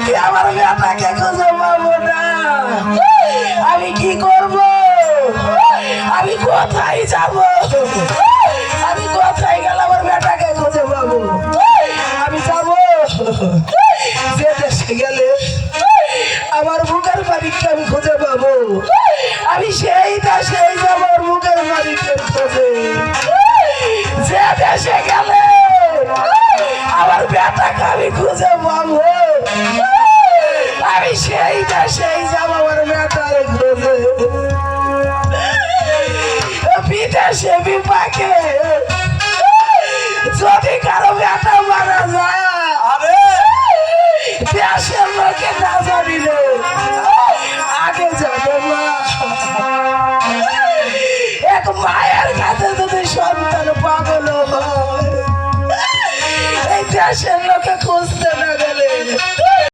কি আমার বেটাকে খুঁজে পাবো না? আমি কি করব? আমি কোথায় যাব? আমি কোথায় গেলে আমার বেটাকে খুঁজে পাবো? আমি যাব যে দেশে গেলে আমার বুকের মালিককে আমি খুঁজে পাবো। আমি সেই দেশেই যাব আমার বুকের মালিকের খোঁজে। যে দেশে গেলে আমার বেটাকে আমি খুঁজে পাবো, আমি সেই দেশেই যাব আমার বেটার খোঁজে। বিদেশে বিপাকে যদি কারো বেটা মারা যায়, দেশের লোকে না জানিলে আগে যাবে মা। এক মায়ের কাছে যদি সন্তান পাগল হয়, এই দেশের